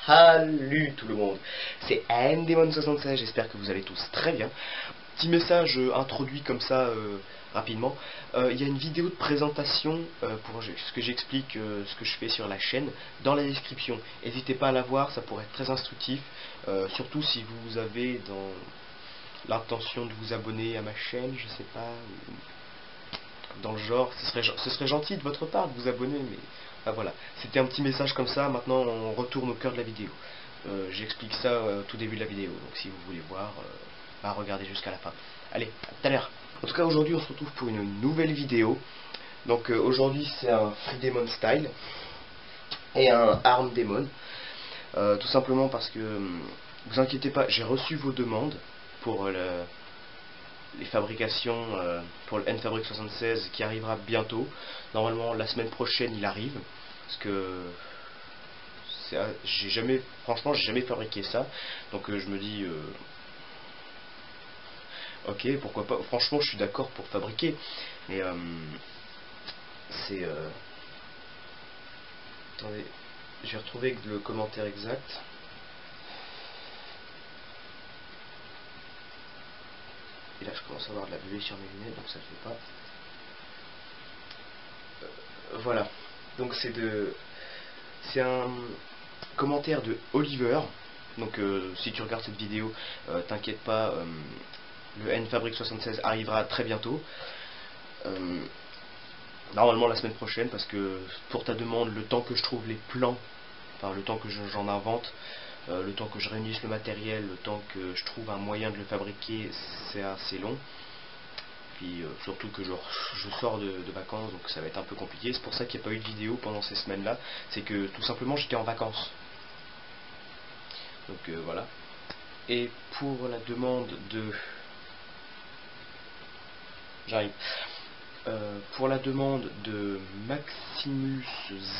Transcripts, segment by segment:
Salut tout le monde, c'est Ndemon76, j'espère que vous allez tous très bien. Petit message introduit comme ça rapidement. Il y a une vidéo de présentation pour ce que j'explique, ce que je fais sur la chaîne, dans la description. N'hésitez pas à la voir, ça pourrait être très instructif, surtout si vous avez dans l'intention de vous abonner à ma chaîne, je sais pas, ou dans le genre, ce serait gentil de votre part de vous abonner, mais voilà, c'était un petit message comme ça. Maintenant on retourne au cœur de la vidéo. J'explique ça au tout début de la vidéo, donc si vous voulez voir, regardez jusqu'à la fin. Allez, à tout à l'heure. En tout cas, aujourd'hui on se retrouve pour une nouvelle vidéo. Donc aujourd'hui c'est un Free Demon style et un Arm Demon, tout simplement parce que, vous inquiétez pas, j'ai reçu vos demandes pour les fabrications pour le N-Fabric 76 qui arrivera bientôt. Normalement la semaine prochaine il arrive, parce que franchement j'ai jamais fabriqué ça, donc je me dis ok, pourquoi pas. Franchement je suis d'accord pour fabriquer, mais c'est attendez, j'ai retrouvé le commentaire exact. Et là je commence à avoir de la buée sur mes lunettes, donc ça ne fait pas. Voilà, donc c'est un commentaire de Oliver. Donc si tu regardes cette vidéo, t'inquiète pas, le N-Fabric 76 arrivera très bientôt. Normalement la semaine prochaine, parce que pour ta demande, le temps que je trouve les plans, enfin le temps que j'en invente, le temps que je réunisse le matériel, le temps que je trouve un moyen de le fabriquer, c'est assez long. Puis surtout que je sors de vacances, donc ça va être un peu compliqué. C'est pour ça qu'il n'y a pas eu de vidéo pendant ces semaines là. C'est que tout simplement j'étais en vacances. Donc voilà. Et pour la demande de... J'arrive. Pour la demande de Maximus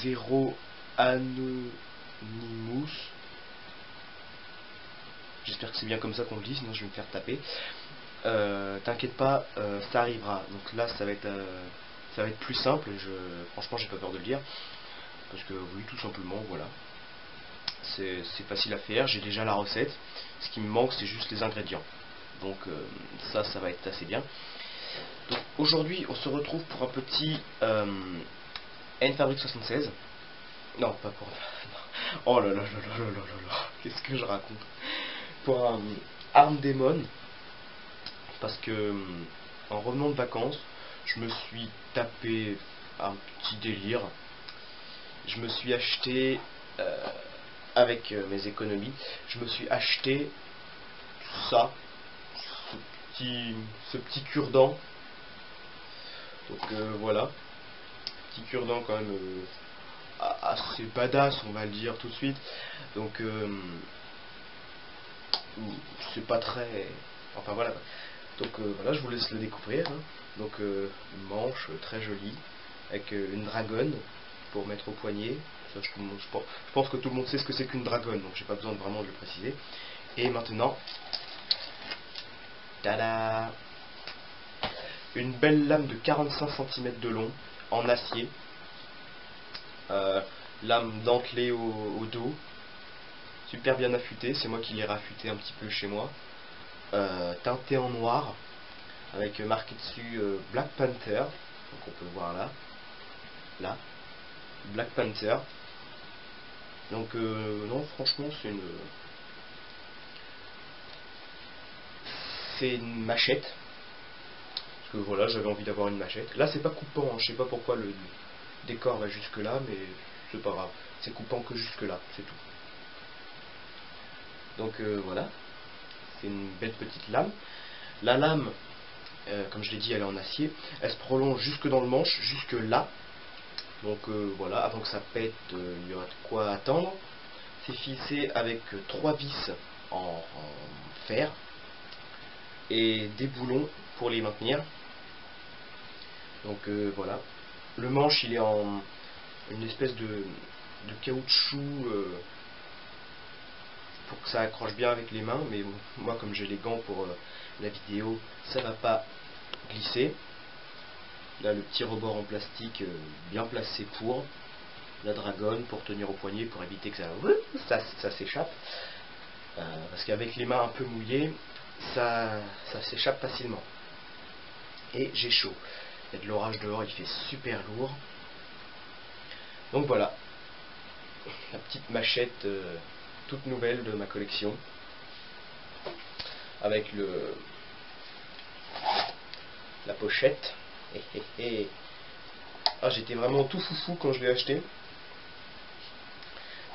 Zero Anonymous, j'espère que c'est bien comme ça qu'on le dit, sinon je vais me faire taper. T'inquiète pas, ça arrivera. Donc là ça va être plus simple. Franchement j'ai pas peur de le dire, parce que oui, tout simplement, voilà, c'est facile à faire. J'ai déjà la recette, ce qui me manque c'est juste les ingrédients, donc ça va être assez bien. Donc aujourd'hui on se retrouve pour un petit N-Fabric 76. Non, pas pour... Oh là là là là là là là, qu'est-ce que je raconte. Pour un Arm Demon, parce que en revenant de vacances, je me suis tapé un petit délire. Je me suis acheté, avec mes économies, je me suis acheté ça, ce petit cure-dent. Donc voilà, petit cure-dent quand même assez badass, on va le dire tout de suite. Donc c'est pas très... Enfin voilà. Donc voilà, je vous laisse le découvrir, hein. Donc une manche très jolie, avec une dragonne pour mettre au poignet. Ça, je pense que tout le monde sait ce que c'est qu'une dragonne, donc j'ai pas besoin vraiment de le préciser. Et maintenant, tada, une belle lame de 45 cm de long, en acier. Lame dentelée au dos, super bien affûtée, c'est moi qui l'ai raffûtée un petit peu chez moi. Teintée en noir, avec marqué dessus Black Panther, donc on peut voir là, Black Panther. Donc non, franchement c'est une machette, parce que voilà, j'avais envie d'avoir une machette. Là c'est pas coupant, hein. Je sais pas pourquoi le décor va jusque là, mais c'est pas grave, c'est coupant que jusque là, c'est tout. Donc voilà, c'est une belle petite lame. La lame, comme je l'ai dit, elle est en acier, elle se prolonge jusque dans le manche, jusque là. Donc voilà, avant que ça pète, il y aura de quoi attendre. C'est fixé avec 3 vis en fer et des boulons pour les maintenir. Donc voilà, le manche il est en une espèce de caoutchouc pour que ça accroche bien avec les mains, mais bon, moi comme j'ai les gants pour la vidéo, ça va pas glisser. Là le petit rebord en plastique bien placé pour. la dragonne pour tenir au poignet pour éviter que ça s'échappe. Parce qu'avec les mains un peu mouillées, ça s'échappe facilement. Et j'ai chaud. Il y a de l'orage dehors, il fait super lourd. Donc voilà, la petite machette toute nouvelle de ma collection. Avec la pochette. Ah, j'étais vraiment tout foufou quand je l'ai acheté.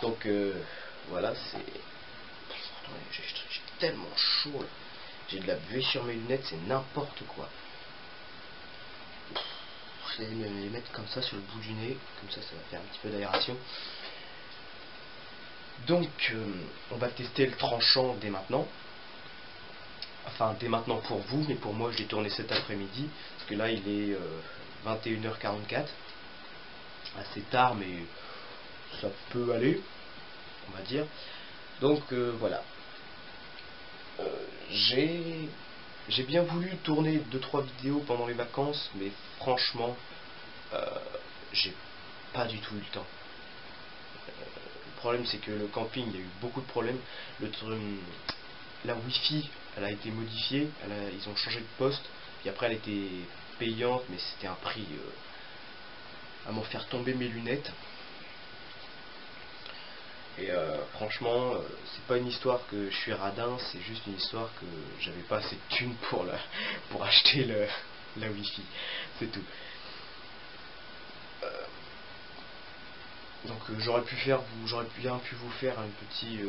Donc voilà, c'est... J'ai tellement chaud là. J'ai de la buée sur mes lunettes, c'est n'importe quoi. Je vais les mettre comme ça sur le bout du nez, comme ça ça va faire un petit peu d'aération. Donc on va tester le tranchant dès maintenant. Enfin dès maintenant pour vous, mais pour moi je l'ai tourné cet après-midi, parce que là il est 21h44. Assez tard, mais ça peut aller, on va dire. Donc voilà. J'ai bien voulu tourner 2-3 vidéos pendant les vacances, mais franchement, j'ai pas du tout eu le temps. Le problème c'est que le camping, il y a eu beaucoup de problèmes. La Wi-Fi, elle a été modifiée, ils ont changé de poste, puis après elle était payante, mais c'était un prix à m'en faire tomber mes lunettes. Et franchement, c'est pas une histoire que je suis radin, c'est juste une histoire que j'avais pas assez de thunes pour acheter la Wi-Fi, c'est tout. Donc j'aurais bien pu vous faire une petite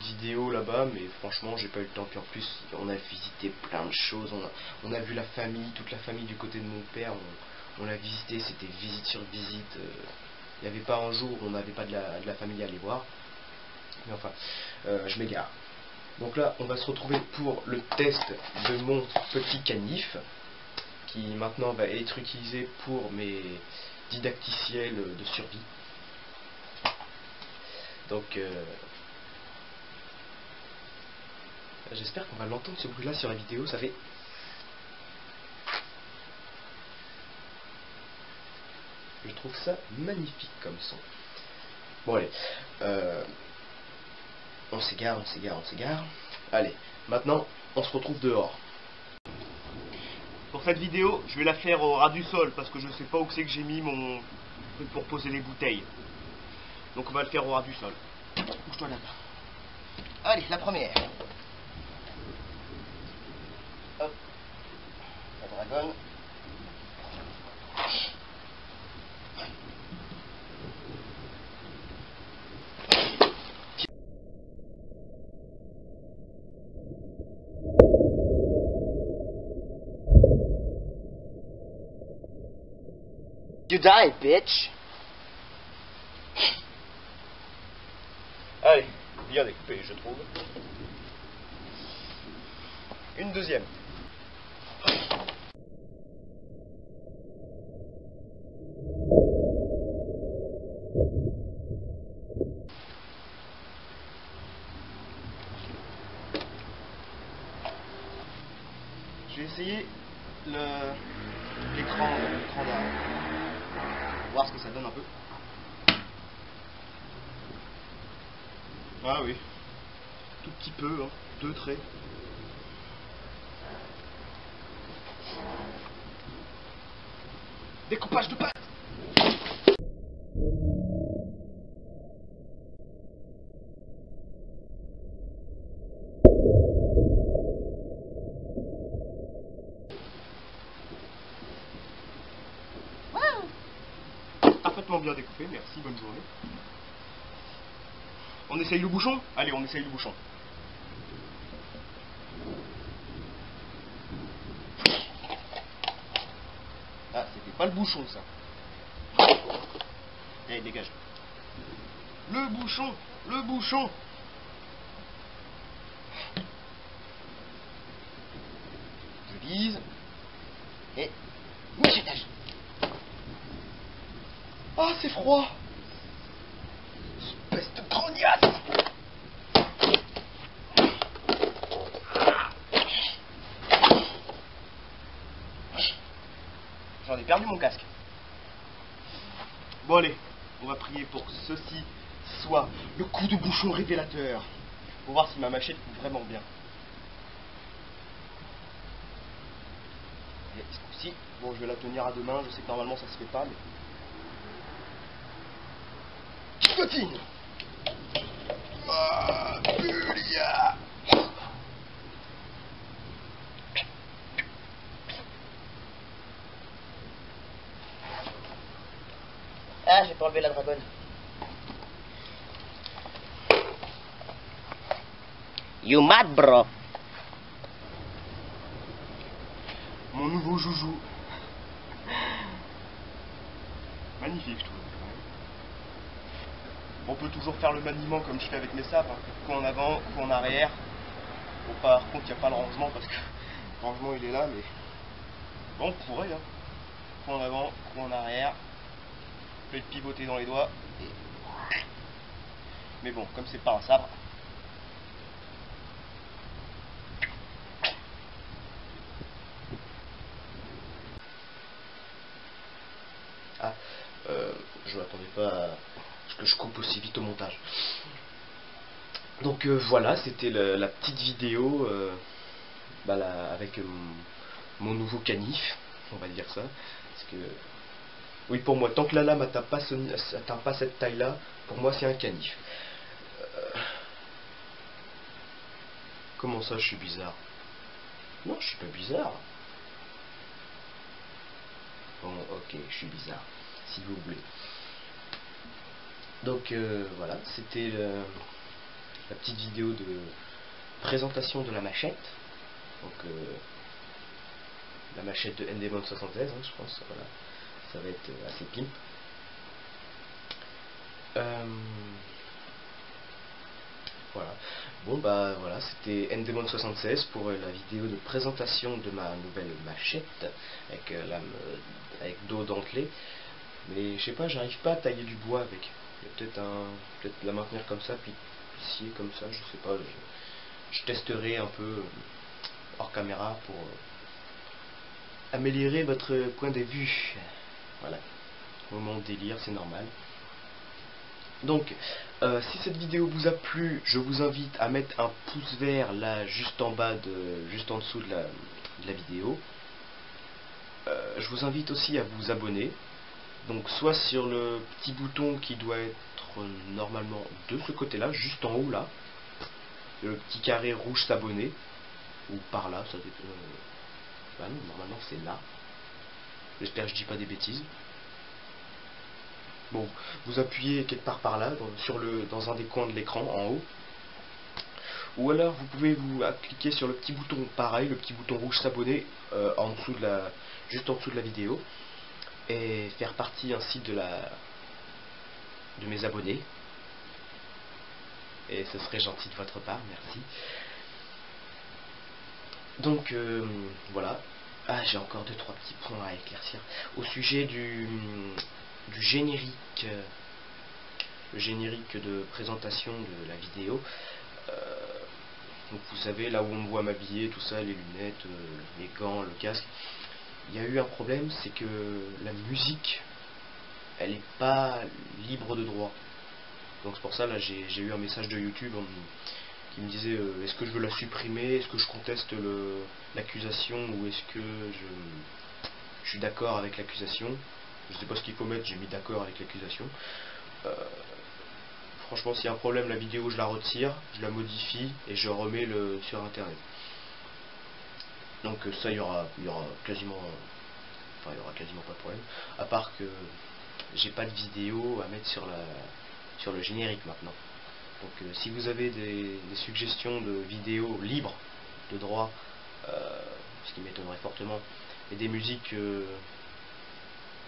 vidéo là-bas, mais franchement j'ai pas eu le temps. Puis en plus on a visité plein de choses, on a vu la famille, toute la famille du côté de mon père, on l'a visité, c'était visite sur visite. Il n'y avait pas un jour où on n'avait pas de la famille à aller voir. Mais enfin, je m'égare. Donc là, on va se retrouver pour le test de mon petit canif, qui maintenant va être utilisé pour mes didacticiels de survie. Donc, j'espère qu'on va l'entendre ce bruit-là sur la vidéo. Ça fait... Je trouve ça magnifique comme son. Bon allez, on s'égare. Allez, maintenant, on se retrouve dehors. Pour cette vidéo, je vais la faire au ras du sol, parce que je sais pas où c'est que j'ai mis mon truc pour poser les bouteilles. Donc on va le faire au ras du sol. Bouge-toi là-bas. Allez, la première. Hop. La dragonne. You die, bitch. Allez, bien découpé, je trouve. Une deuxième. Je vais essayer l'écran d'arrêt. Voir ce que ça donne un peu. Ah oui, tout petit peu, hein. 2 traits. Découpage de pâte. Parfaitement bien découpé, merci, bonne journée. On essaye le bouchon? Allez, on essaye le bouchon. Ah, c'était pas le bouchon, ça. Allez, dégage. Le bouchon. Je vise. Et... machetage. Ah, c'est froid. Espèce de grognasse. J'en ai perdu mon casque. Bon allez, on va prier pour que ceci soit le coup de bouchon révélateur. Pour voir si ma machette coupe vraiment bien. Et ce coup-ci, bon je vais la tenir à deux mains, je sais que normalement ça se fait pas, mais... Guillotine. Ah, Julia. Ah, j'ai pas enlevé la dragonne. You mad, bro? Mon nouveau joujou. Magnifique, je trouve. On peut toujours faire le maniement comme je fais avec mes sapes, hein. Coup en avant, coup en arrière. Bon, par contre, il n'y a pas le rangement parce que le rangement il est là, mais bon, on pourrait. Hein. Coup en avant, coup en arrière. Peut-être pivoter dans les doigts. Mais bon, comme c'est pas un sabre. Ah, je m'attendais pas à ce que je coupe aussi vite au montage. Donc voilà, c'était la petite vidéo avec mon nouveau canif, on va dire ça. Parce que, oui, pour moi, tant que la lame atteint pas cette taille-là, pour moi c'est un canif. Comment ça, je suis bizarre? Non, je suis pas bizarre. Bon, ok, je suis bizarre, si vous voulez. Donc voilà, c'était la petite vidéo de présentation de la machette. Donc la machette de Endemol 76, hein, je pense, voilà. Ça va être assez pimp. Voilà. Bon bah voilà, c'était Endemol 76 pour la vidéo de présentation de ma nouvelle machette avec avec dos dentelé. Mais je sais pas, j'arrive pas à tailler du bois avec. Il y a peut-être la maintenir comme ça, puis scier comme ça, je sais pas. Je testerai un peu hors caméra pour améliorer votre point de vue. Voilà. Moment de délire, c'est normal. Donc, si cette vidéo vous a plu, je vous invite à mettre un pouce vert là, juste en bas, juste en dessous de la vidéo. Je vous invite aussi à vous abonner. Donc, soit sur le petit bouton qui doit être normalement de ce côté-là, juste en haut là, le petit carré rouge s'abonner, ou par là, ça dépend. Bah non, normalement c'est là. J'espère que je dis pas des bêtises. Bon, vous appuyez quelque part par là, dans un des coins de l'écran, en haut. Ou alors vous pouvez cliquer sur le petit bouton pareil, le petit bouton rouge s'abonner, juste en dessous de la vidéo. Et faire partie ainsi de mes abonnés. Et ce serait gentil de votre part, merci. Donc voilà. Ah, j'ai encore 2-3 petits points à éclaircir. Au sujet du générique, le générique de présentation de la vidéo. Donc vous savez, là où on me voit m'habiller, tout ça, les lunettes, les gants, le casque. Il y a eu un problème, c'est que la musique, elle n'est pas libre de droit. Donc c'est pour ça, là, j'ai eu un message de YouTube qui me disait est-ce que je veux la supprimer, est-ce que je conteste l'accusation, ou est-ce que je suis d'accord avec l'accusation. Je sais pas ce qu'il faut mettre, j'ai mis d'accord avec l'accusation. Franchement, s'il y a un problème, la vidéo je la retire, je la modifie et je remets sur internet. Donc ça, il y aura quasiment pas de problème, à part que j'ai pas de vidéo à mettre sur le générique maintenant. Donc si vous avez des suggestions de vidéos libres de droit, ce qui m'étonnerait fortement, et des musiques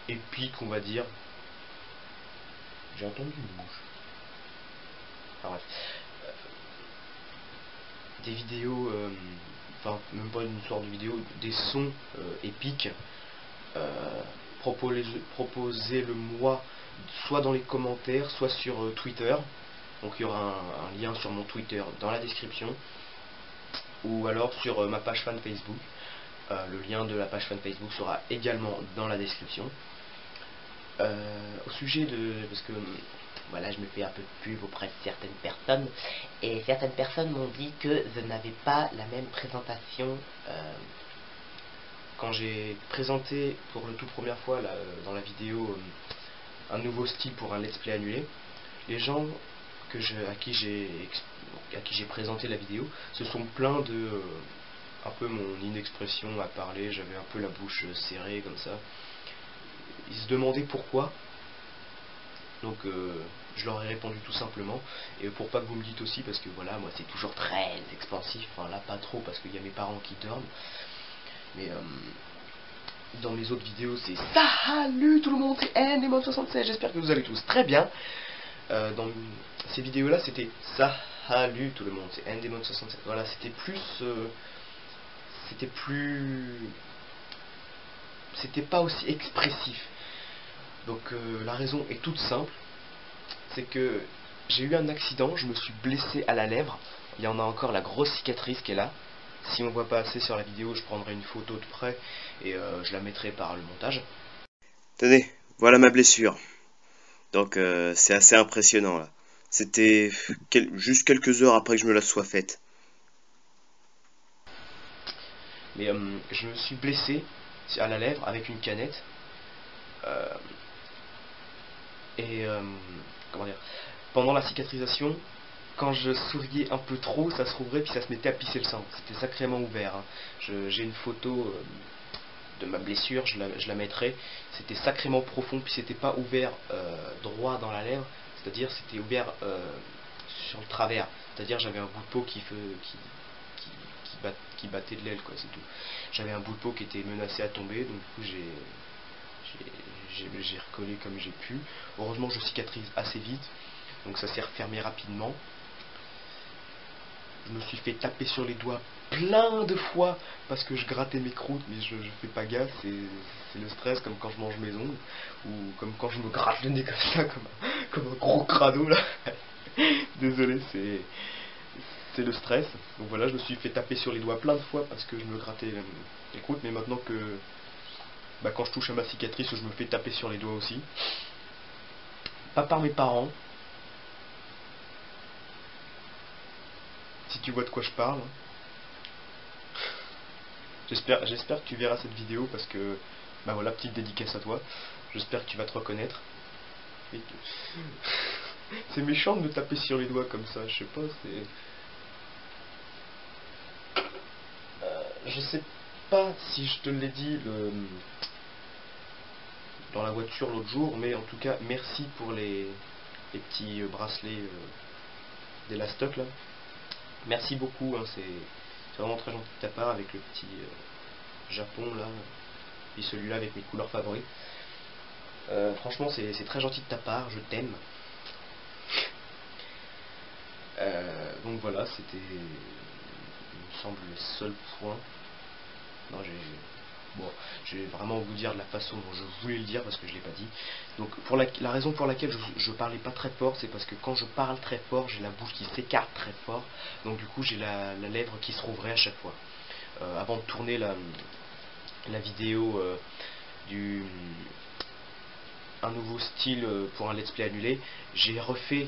épiques, on va dire. J'ai entendu une mouche. Enfin bref. Des vidéos, enfin même pas une sorte de vidéo, des sons épiques, proposez-le moi, soit dans les commentaires, soit sur Twitter. Donc il y aura un lien sur mon Twitter dans la description, ou alors sur ma page fan Facebook. Le lien de la page fan Facebook sera également dans la description. Au sujet de... Parce que voilà, je me fais un peu de pub auprès de certaines personnes, et certaines personnes m'ont dit que je n'avais pas la même présentation. Quand j'ai présenté pour la toute première fois là, dans la vidéo un nouveau style pour un let's play annulé, les gens à qui j'ai présenté la vidéo se sont plaints de un peu mon inexpression à parler. J'avais un peu la bouche serrée comme ça. Ils se demandaient pourquoi. Donc je leur ai répondu tout simplement, et pour pas que vous me dites aussi, parce que voilà, moi c'est toujours très expansif, enfin là pas trop parce qu'il y a mes parents qui dorment, mais dans mes autres vidéos c'est salut tout le monde, c'est Ndemon76, j'espère que vous allez tous très bien. Dans ces vidéos là c'était salut tout le monde, c'est Ndemon76, voilà, c'était pas aussi expressif. Donc la raison est toute simple, c'est que j'ai eu un accident, je me suis blessé à la lèvre, il y en a encore la grosse cicatrice qui est là. Si on voit pas assez sur la vidéo, je prendrai une photo de près et je la mettrai par le montage. Tenez, voilà ma blessure. Donc c'est assez impressionnant là. C'était juste quelques heures après que je me la sois faite. Mais je me suis blessé à la lèvre avec une canette. Comment dire, pendant la cicatrisation, quand je souriais un peu trop, ça se rouvrait puis ça se mettait à pisser le sang. C'était sacrément ouvert, hein. J'ai une photo de ma blessure, je la mettrai. C'était sacrément profond, puis c'était pas ouvert droit dans la lèvre, c'est-à-dire c'était ouvert sur le travers. C'est-à-dire j'avais un bout de peau qui battait de l'aile, quoi, c'est tout. J'avais un bout de peau qui était menacé à tomber, donc du coup j'ai recollé comme j'ai pu. Heureusement je cicatrise assez vite, donc ça s'est refermé rapidement. Je me suis fait taper sur les doigts plein de fois parce que je grattais mes croûtes, mais je fais pas gaffe, c'est le stress, comme quand je mange mes ongles, ou comme quand je me gratte le nez comme ça, comme un gros crado là. Désolé, c'est le stress. Donc voilà, je me suis fait taper sur les doigts plein de fois parce que je me grattais les croûtes, mais maintenant que quand je touche à ma cicatrice, je me fais taper sur les doigts aussi. Pas par mes parents. Si tu vois de quoi je parle. J'espère que tu verras cette vidéo parce que, voilà, petite dédicace à toi. J'espère que tu vas te reconnaître. C'est méchant de me taper sur les doigts comme ça, je sais pas, je sais pas si je te l'ai dit dans la voiture l'autre jour, mais en tout cas, merci pour les petits bracelets d'Elastoc là. Merci beaucoup, hein, c'est vraiment très gentil de ta part avec le petit Japon là, et celui-là avec mes couleurs favorites. Franchement, c'est très gentil de ta part, je t'aime. Donc voilà, c'était, il me semble, le seul point. Non, je vais vraiment vous dire de la façon dont je voulais le dire parce que je l'ai pas dit. Donc la raison pour laquelle je parlais pas très fort, c'est parce que quand je parle très fort, j'ai la bouche qui s'écarte très fort. Donc du coup, j'ai la lèvre qui se rouvrait à chaque fois. Avant de tourner la vidéo un nouveau style pour un let's play annulé, j'ai refait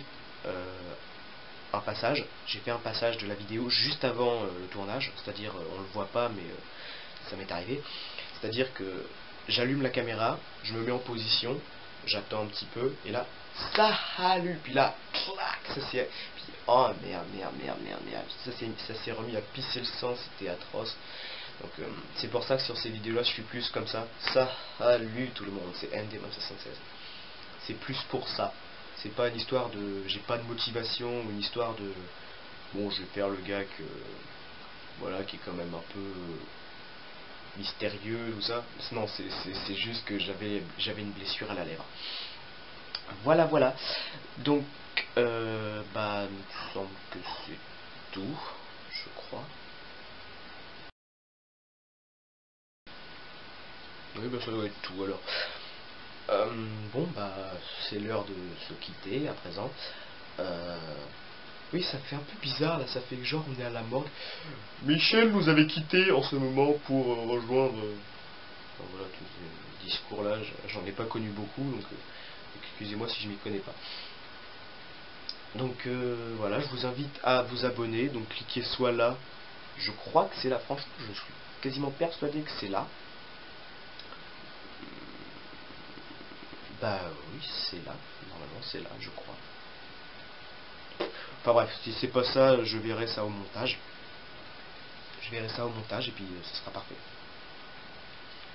un passage. J'ai fait un passage de la vidéo juste avant le tournage, c'est-à-dire on le voit pas, mais ça m'est arrivé. C'est-à-dire que j'allume la caméra, je me mets en position, j'attends un petit peu, et là, salut, puis là, clac, ça c'est, puis oh merde, ça s'est remis à pisser le sang, c'était atroce. Donc c'est pour ça que sur ces vidéos-là, je suis plus comme ça. Salut tout le monde, c'est Ndemon76. C'est plus pour ça. C'est pas une histoire de, j'ai pas de motivation, ou une histoire de, bon, je vais faire le gars que, voilà, qui est quand même un peu mystérieux, tout ça. Non, c'est juste que j'avais une blessure à la lèvre. Voilà. Donc, il me semble que c'est tout, je crois. Oui, ça doit être tout alors. C'est l'heure de se quitter à présent. Oui, ça fait un peu bizarre là, ça fait genre on est à la morgue. Michel nous avait quitté en ce moment pour rejoindre. Voilà, discours là, j'en ai pas connu beaucoup, donc excusez-moi si je m'y connais pas. Donc voilà, je vous invite à vous abonner, donc cliquez soit là, je crois que c'est là, franchement je suis quasiment persuadé que c'est là. Bah oui, c'est là, normalement c'est là, je crois. Enfin bref, si c'est pas ça, je verrai ça au montage. Je verrai ça au montage et puis ce sera parfait.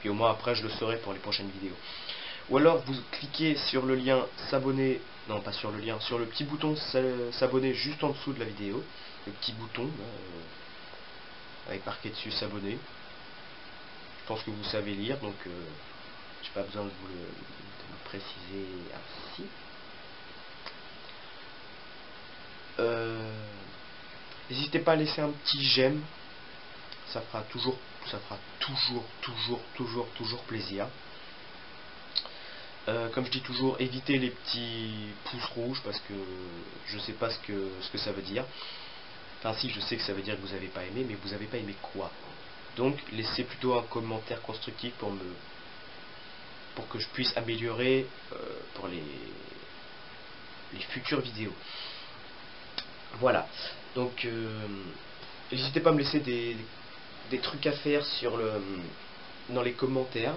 Puis au moins après je le saurai pour les prochaines vidéos. Ou alors vous cliquez sur le lien s'abonner, non pas sur le lien, sur le petit bouton s'abonner juste en dessous de la vidéo. Le petit bouton là, avec marqué dessus s'abonner. Je pense que vous savez lire, donc j'ai pas besoin de vous le préciser ainsi. N'hésitez pas à laisser un petit j'aime, ça fera toujours plaisir. Comme je dis toujours, évitez les petits pouces rouges parce que je sais pas ce que ça veut dire. Enfin si, je sais que ça veut dire que vous avez pas aimé, mais vous avez pas aimé quoi? Donc laissez plutôt un commentaire constructif pour que je puisse améliorer pour les futures vidéos. Voilà. Donc n'hésitez pas à me laisser des trucs à faire dans les commentaires.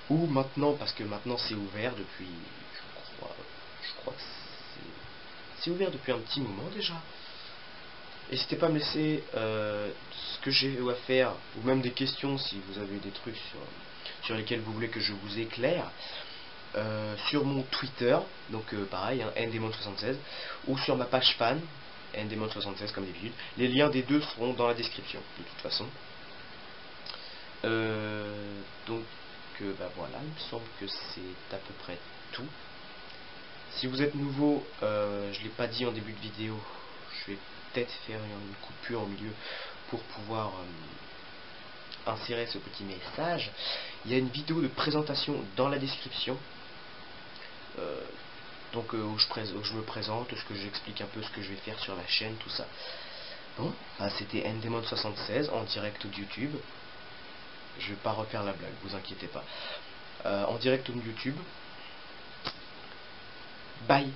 Ou maintenant, parce que maintenant c'est ouvert depuis, je crois que c'est ouvert depuis un petit moment déjà. N'hésitez pas à me laisser ce que j'ai à faire, ou même des questions si vous avez des trucs sur lesquels vous voulez que je vous éclaire, sur mon Twitter, donc pareil, hein, ndemon76, ou sur ma page fan, ndemon76 comme d'habitude. Les liens des deux seront dans la description, de toute façon. Donc bah voilà, il me semble que c'est à peu près tout. Si vous êtes nouveau, je ne l'ai pas dit en début de vidéo, je vais peut-être faire une coupure au milieu pour pouvoir insérer ce petit message. Il y a une vidéo de présentation dans la description, donc où je me présente, ce que j'explique un peu ce que je vais faire sur la chaîne, tout ça. Bon, bah, c'était ndemon76 en direct de YouTube. Je vais pas refaire la blague, vous inquiétez pas. En direct de YouTube. Bye.